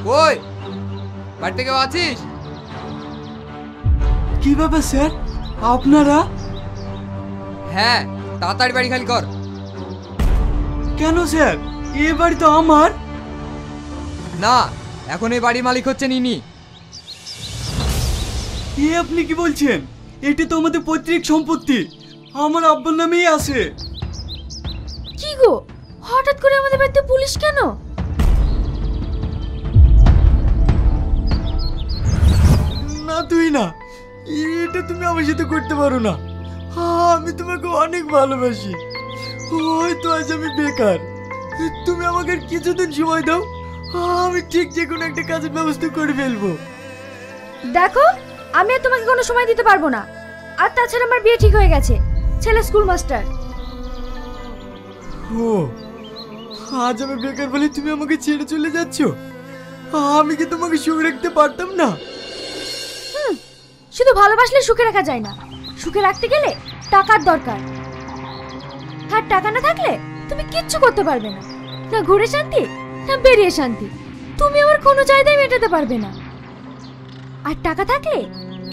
কই বাড়িতে কেউ আছিস? কি ব্যাপার স্যার, আপনারা? হ্যাঁ, তাড়াতাড়ি বাড়ি খালি কর। কেন স্যার, এ বাড়ি তো আমার। না, এখন এই বাড়ির মালিক হচ্ছে ইনি। এ আপনি কি বলছেন? এটা তো আমাদের পৈতৃক সম্পত্তি, আমার আব্বার নামেই আছে। কি গো, হঠাৎ করে আমাদের বাড়িতে পুলিশ কেন? না তুই না, এটা তুমি আমার সাথে করতে পারো না। আমি তোমাকে অনেক ভালোবাসি। হয়তো আজ আমি বেকার, তুমি আমাকে আর কিছুদিন সময় দাও, আমি ঠিক যে কোনো একটা কাজের ব্যবস্থা করে ফেলবো। দেখো, আমি আর তোমাকে কোনো সময় দিতে পারবো না। আর তাছাড়া আমার বিয়ে ঠিক হয়ে গেছে, ছেলে স্কুল মাস্টার। ও, আজ আমি বেকার বলে তুমি আমাকে ছেড়ে চলে যাচ্ছ? আমি কি তোমাকে সুখে রাখতে পারতাম না? শুধু ভালোবাসলে সুখে রাখা যায় না, সুখে রাখতে গেলে টাকার দরকার। আর টাকা না থাকলে তুমি কিচ্ছু করতে পারবে না, না ঘুরে শান্তি না বেরিয়ে শান্তি। তুমি আমার কোনো চাহিদাই মেটাতে পারবে না। আর টাকা থাকলে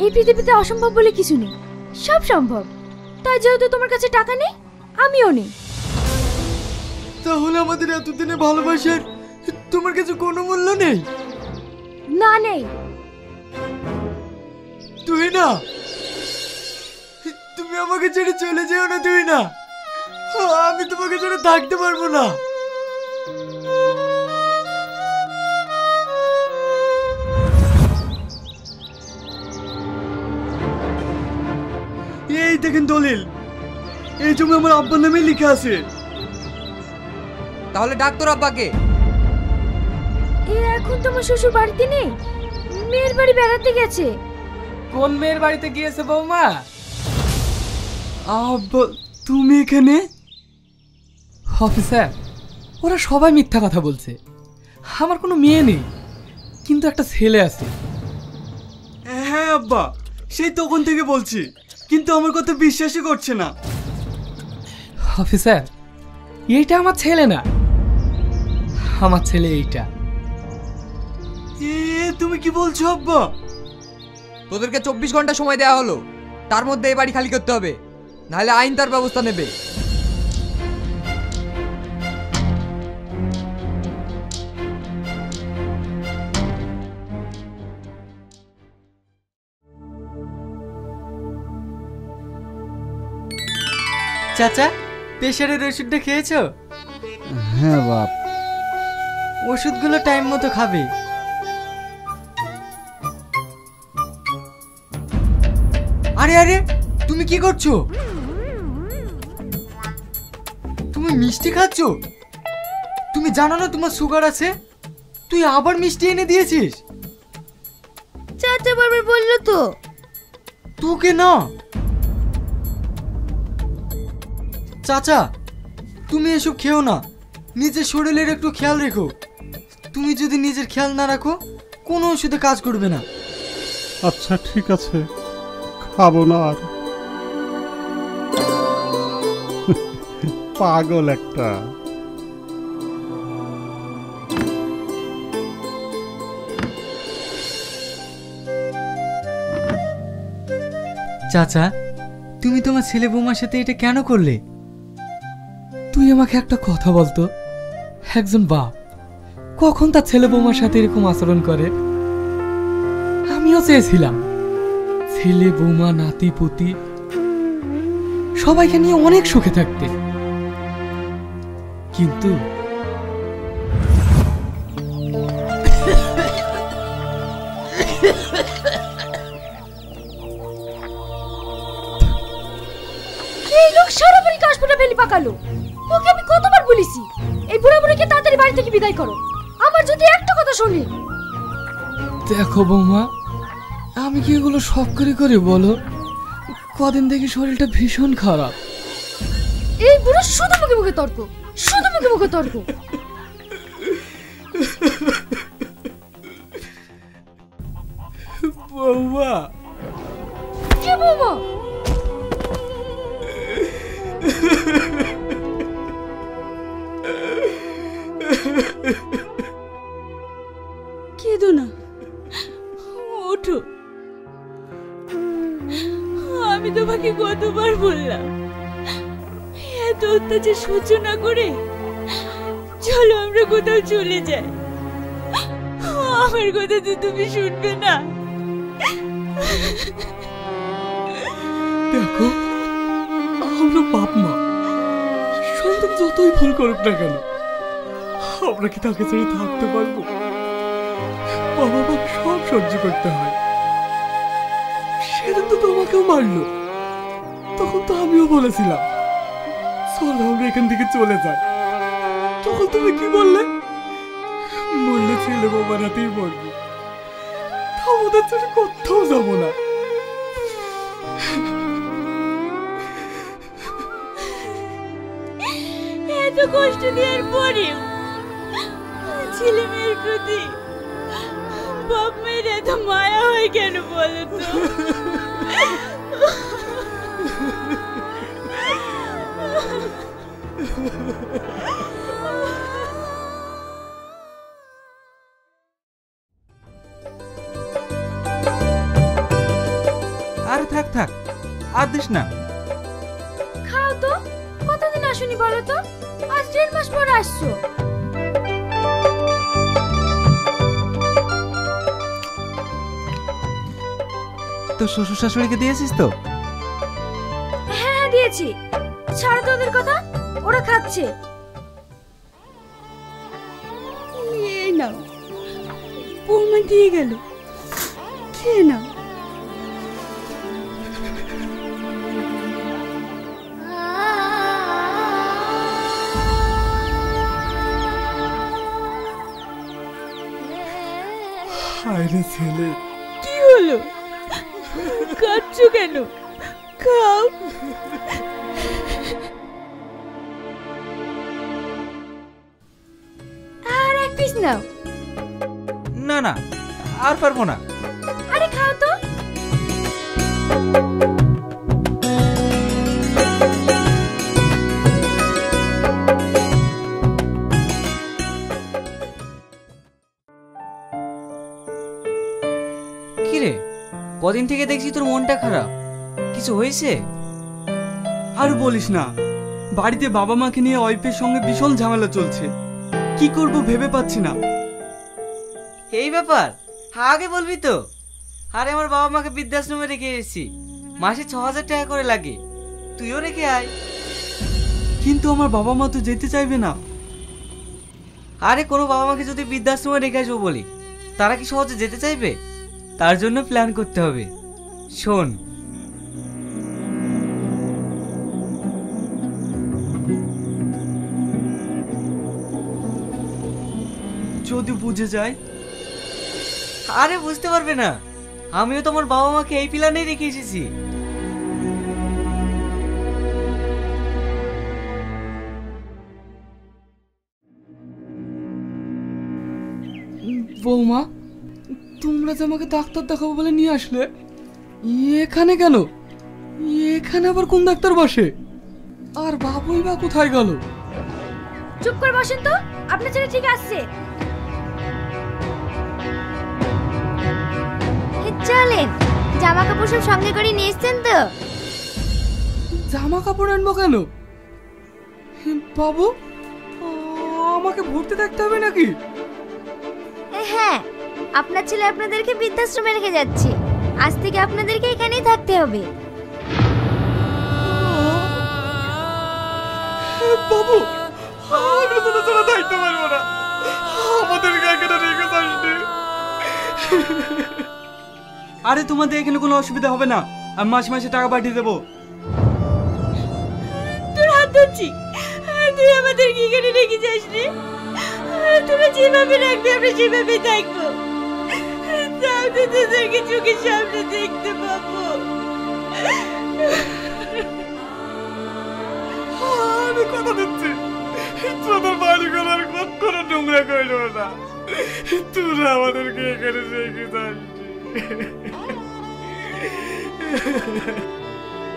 এই পৃথিবীতে অসম্ভব বলে কিছু নেই, সব সম্ভব। তাই যেহেতু তোমার কাছে টাকা নেই, আমিও নেই। তাহলে আমাদের এতদিনে ভালোবাসার তোমার কাছে কোনো মূল্য নেই? না, নেই। তুই না, তুমি আমাকে ছেড়ে চলে যেও না। তুই না, আমি তোমাকে ছেড়ে থাকতে পারবো না। এই দেখেন দলিল, এই জমি আমার আব্বার নামে লিখে আছে। তাহলে ডাক তোর আব্বাকে। এখন তোমার শ্বশুর বাড়িতে নেই, মেয়ের বাড়ি বেড়াতে গেছে। কোন মেয়ের বাড়িতে গিয়েছে বৌমা? আব্বা, তুমি এখানে? অফিসার, ওরা সবাই মিথ্যা কথা বলছে। আমার কোনো মেয়ে নেই, কিন্তু একটা ছেলে আছে। হ্যাঁ আব্বা, সেই তখন থেকে বলছি, কিন্তু আমার কথা বিশ্বাসই করছে না। অফিসার, এইটা আমার ছেলে না, আমার ছেলে এইটা। তুমি কি বলছো আব্বা? তোদেরকে 24 ঘন্টা সময় দেওয়া হলো, তার মধ্যে এই বাড়ি খালি করতে হবে, নাহলে আইন তার ব্যবস্থা নেবে। চাচা, প্রেশারের ওষুধটা খেয়েছো? হ্যাঁ বাপ। ওষুধগুলো টাইম মতো খাবে। আরে আরে, তুমি কি করছো? তুমি মিষ্টি খাচ্ছো? তুমি জানো না তোমার সুগার আছে? তুই আবার মিষ্টি এনে দিয়েছিস? চাচা বারবার বললো তো। তোকে না। চাচা, তুমি এসব খেও না, নিজের শরীরের একটু খেয়াল রেখো। তুমি যদি নিজের খেয়াল না রাখো, কোনো ওষুধে কাজ করবে না। আচ্ছা ঠিক আছে, খাবো না আর। পাগল একটা। চাচা, তুমি তোমার ছেলে বৌমার সাথে এটা কেন করলে? তুই আমাকে একটা কথা বলতো, একজন বাপ কখন তার ছেলে বৌমার সাথে এরকম আচরণ করে? আমিও চেয়েছিলাম ছেলে বৌমা নাতি পুতি সবাইকে নিয়ে অনেক সুখে থাকতে, কিন্তু এই লোক সারা বাড়ি কাশফুটা ফেলি পাকালো। ওকে আমি কতবার বলেছি এই বুড়া বুড়িকে তাড়াতাড়ি বাড়ি থেকে বিদায় করো। আমার যদি একটা কথা শুনি। দেখো বৌমা, আমি কি এগুলো সব করে বলো? কদিন থেকে শরীরটা ভীষণ খারাপ। এই বুড়ো শুধু মুখে মুখে তর্ক, শুধু মুখে মুখে তর্ক। বৌমা, কে বৌমা? কেঁদো না, ওঠো। আমি তোমাকে কতবার বললাম এত অত্যাচার সহ্য না করে চলো আমরা কোথাও চলে যাই। আমার কথা তো তুমি শুনবে না। দেখো, আমরা বাপ মা, সন্তান যতই ভুল করুক না কেন, আমরা কি তাকে ছেড়ে থাকতে পারবো? বাবা মা সব সহ্য করতে হয়। সেদিন তো তোমাকেও মারলো, তখন তো আমিও বলেছিলাম চলো আমরা এখান থেকে চলে যাই। তখন তুমি কি বললে? বললে ছেলে বাবার হাতেই বলবো, আমাদের ছেড়ে কোথাও যাবো না। এত কষ্ট দেওয়ার পরেও ছেলে মেয়ের প্রতি বাপ মায়ের এত মায়া হয় কেন বলো তো? আরে থাক থাক, আর দিস না। খাও তো, কতদিন আসুনি বলো তো? আজ 1.5 মাস পর আসছো। তো শ্বশুর শাশুড়িকে দিয়েছিস তো? হ্যাঁ হ্যাঁ দিয়েছি। ছাড়ো তো ওদের কথা, ওরা খাচ্ছে। এই নাও, বৌমা দিয়ে গেল, খেয়ে নাও। হায় রে ছেলে, কি হলো, কাঁদছো কেন? খাও। আর এক পিস নাও। না না, আর পারবো না। আরে খাও তো। কিরে, কদিন থেকে দেখছি তোর মনটা খারাপ, কিছু হয়েছে? আর বলিস না, বাড়িতে বাবা মাকে নিয়ে ওয়াইফের সঙ্গে ভীষণ ঝামেলা চলছে। কি করব ভেবে পাচ্ছি না। এই ব্যাপার, আগে বলবি তো। আরে আমার বাবা মাকে বৃদ্ধাশ্রমে রেখে এসেছি, মাসে 6,000 টাকা করে লাগে, তুইও রেখে আয়। কিন্তু আমার বাবা মা তো যেতে চাইবে না। আরে কোনো বাবা মাকে যদি বৃদ্ধাশ্রমে রেখে আসবো বলি, তারা কি সহজে যেতে চাইবে? তার জন্য প্ল্যান করতে হবে। শোন, যদি বুঝে যায়? আরে বুঝতে পারবে না, আমিও তোমার বাবা মাকে এই প্ল্যানেই রেখে এসেছি। বৌমা, তোমরা যে আমাকে ডাক্তার দেখাবো বলে নিয়ে আসলে, এখানে কেন? এখানে আবার কোন ডাক্তার বসে? আর বাবুই বা কোথায় গেল? চুপ করে বসেন তো, আপনার ছেলে ঠিক আসছে। চলেন, জামা কাপড় সব সঙ্গে করে নিয়ে এসছেন তো? জামা কাপড় আনবো কেন? বাবু, আমাকে ভর্তি থাকতে হবে নাকি? হ্যাঁ, আপনার ছেলে আপনাদেরকে বৃদ্ধাশ্রমে রেখে যাচ্ছে। আজ থেকে আপনাদেরকে এখানেই থাকতে হবে। বাবু, আমরা তোরা ছাড়া থাকতে পারবো না। আমাদেরকে এখানে রেখে যাসনি। আরে তোমাদের এখানে কোনো অসুবিধা হবে না, আমি মাসে মাসে টাকা পাঠিয়ে দেবো। তোর হাত ধরছি, তুই আমাদেরকে এখানে রেখে যাসনি। তোরা যেভাবে রাখবি আমরা সেভাবেই থাকবো। তাও তো তোদেরকে চোখের সামনে দেখতে পাবো। আমি কথা দিচ্ছি, তোদের বাড়িগুলোর কখনো নোংরা করলো না। তোরা আমাদেরকে এখানে রেখে যাসনি।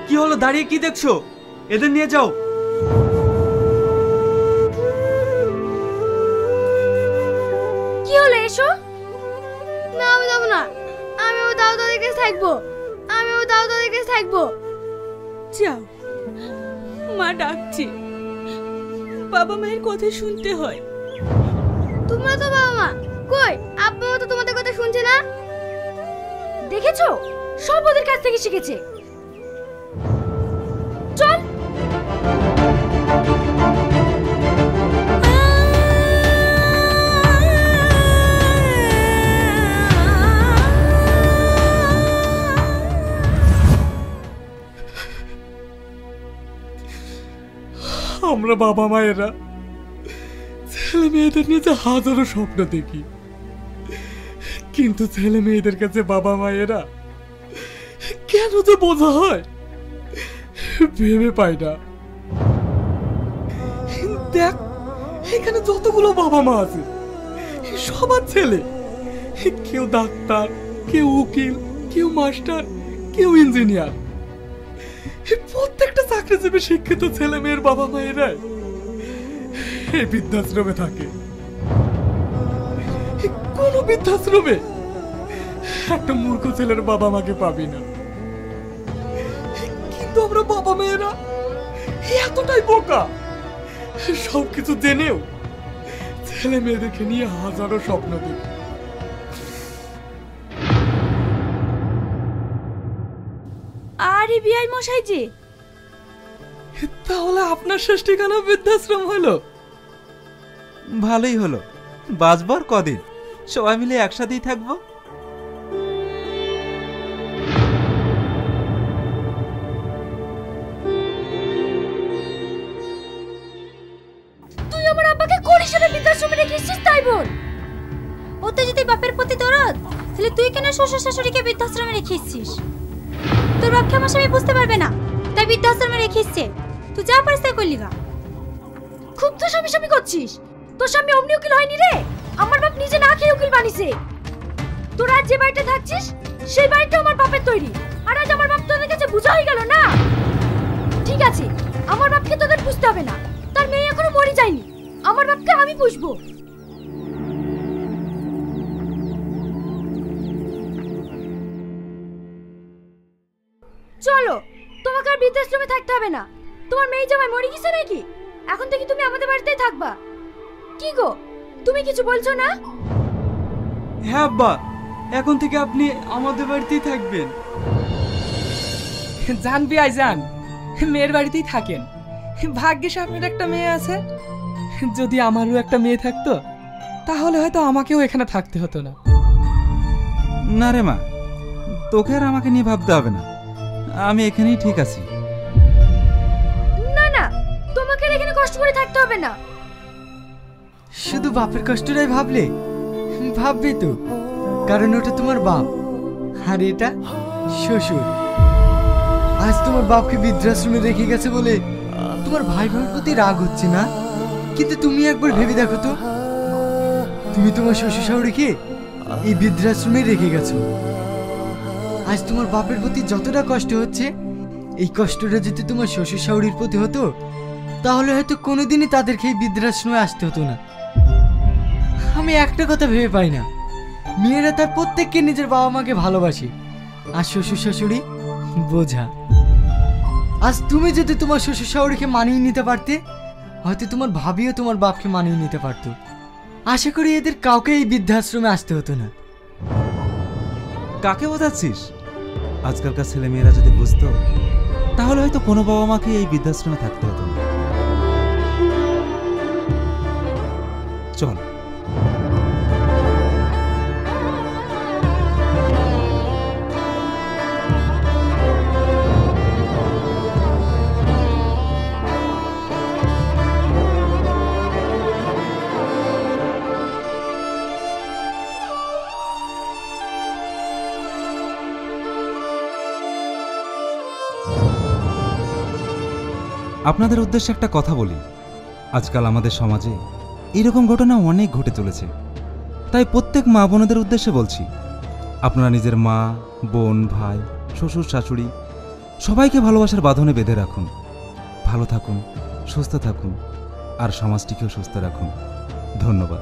কি হলো, দাঁড়িয়ে কি দেখছো? এদের নিয়ে যাও। কি হলো, এসো। থাকবো, আমিও তাও তোদের কাছে থাকবো। যাও, মা ডাকছে, বাবা মায়ের কথা শুনতে হয়। তোমরা তো বাবা মা, কই আব্বা তো তোমাদের কথা শুনছে না? দেখেছো, সব ওদের কাছ থেকে শিখেছে। চল। আমরা বাবা মায়েরা ছেলে মেয়েদের নিয়ে যে হাজারো স্বপ্ন দেখি, কিন্তু ছেলে মেয়েদের কাছে বাবা মায়েরা কেন যে বোঝা হয় ভেবে পাই না। দেখ, এখানে যতগুলো বাবা মা আছে সবার ছেলে, কেউ ডাক্তার, কেউ উকিল, কেউ মাস্টার, কেউ ইঞ্জিনিয়ার। প্রত্যেকটা চাকরিজীবী শিক্ষিত ছেলে মেয়ের বাবা মায়েরাই এই বৃদ্ধাশ্রমে থাকে। কোন বৃদ্ধাশ্রমে একটা মূর্খ ছেলের বাবা মাকে পাবি না, কিন্তু আমরা বাবা মেয়েরা এতটাই বোকা, সবকিছু জেনেও ছেলে মেয়েদেরকে নিয়ে হাজারো স্বপ্ন দেখি। আরে বিআই মশাই যে, তাহলে আপনার শেষ ঠিকানা বৃদ্ধাশ্রম হলো? ভালোই হলো, বাঁচবার কদিন, সবাই মিলে একসাথেই থাকবো। তুই আমার আব্বাকে কোন হিসেবে বৃদ্ধাশ্রমে রেখেছিস তাই বল। ও তো যদি বাপের প্রতি দরদ, তাহলে তুই কেন শ্বশুর শাশুড়িকে বৃদ্ধাশ্রমে রেখেছিস? তোর বাপকে আমার স্বামী বুঝতে পারবে না, তাই বৃদ্ধাশ্রমে রেখেছে। তুই যা পারিস তাই করলি গা। খুব তো স্বামী স্বামী করছিস। তোর স্বামী অমনি উকিল হয়নি রে, আমার বাপ নিজে না খেয়ে উকিল বানিয়েছে। তোরা আজ যে বাড়িতে থাকছিস সেই বাড়িটা আমার বাপের তৈরি, আর আজ আমার বাপ তোদের কাছে বোঝা হয়ে গেল না। ঠিক আছে, আমার বাপকে তোদের বুঝতে হবে না, তার মেয়ে এখনো মরে যায়নি, আমার বাপকে আমি পুষবো। চলো, তোমাকে আর বৃদ্ধাশ্রমে থাকতে হবে না। তোমার মেয়ে জামাই মরে গেছে নাকি? এখন থেকে তুমি আমাদের বাড়িতেই থাকবা। কি গো, তুমি কিছু বলছো না? হ্যাঁ আব্বা, এখন থেকে আপনি আমাদের বাড়িতেই থাকবেন। জান বিআই যান, মেয়ের বাড়িতেই থাকেন। ভাগ্যিস আপনার একটা মেয়ে আছে, যদি আমারও একটা মেয়ে থাকতো তাহলে হয়তো আমাকেও এখানে থাকতে হতো না। না রে মা, তোকে আর আমাকে নিয়ে ভাবতে হবে না, আমি এখানেই ঠিক আছি। না না, তোমাকে আর এখানে কষ্ট করে থাকতে হবে না। শুধু বাপের কষ্টটাই ভাবলে? ভাববে তো, কারণ ওটা তোমার বাপ আর এটা শ্বশুর। আজ তোমার বাপকে বৃদ্ধাশ্রমে রেখে গেছে বলে তোমার ভাই বোনের প্রতি রাগ হচ্ছে না, কিন্তু তুমি একবার ভেবে দেখো তো, তুমি তোমার শ্বশুর শাশুড়িকে এই বৃদ্ধাশ্রমে রেখে গেছো। আজ তোমার বাপের প্রতি যতটা কষ্ট হচ্ছে, এই কষ্টটা যদি তোমার শ্বশুর শাশুড়ির প্রতি হতো তাহলে হয়তো কোনোদিনই তাদেরকে এই বৃদ্ধাশ্রমে আসতে হতো না। আমি একটা কথা ভেবে পাই না, মেয়েরা তার প্রত্যেককে নিজের বাবা মাকে ভালোবাসে, আর শ্বশুর শাশুড়ি বোঝা। আজ তুমি যদি তোমার শ্বশুর শাশুড়িকে মানিয়ে নিতে পারতে, হয়তো তোমার ভাবিও তোমার বাপকে মানিয়ে নিতে পারতো। আশা করি এদের কাউকে এই বৃদ্ধাশ্রমে আসতে হতো না। কাকে বোঝাচ্ছিস? আজকালকার ছেলে মেয়েরা যদি বুঝতো তাহলে হয়তো কোনো বাবা মাকে এই বৃদ্ধাশ্রমে থাকতে হতো না। চল। আপনাদের উদ্দেশ্যে একটা কথা বলি, আজকাল আমাদের সমাজে এরকম ঘটনা অনেক ঘটে চলেছে, তাই প্রত্যেক মা বোনদের উদ্দেশ্যে বলছি, আপনারা নিজের মা, বোন, ভাই, শ্বশুর, শাশুড়ি সবাইকে ভালোবাসার বাঁধনে বেঁধে রাখুন। ভালো থাকুন, সুস্থ থাকুন, আর সমাজটিকেও সুস্থ রাখুন। ধন্যবাদ।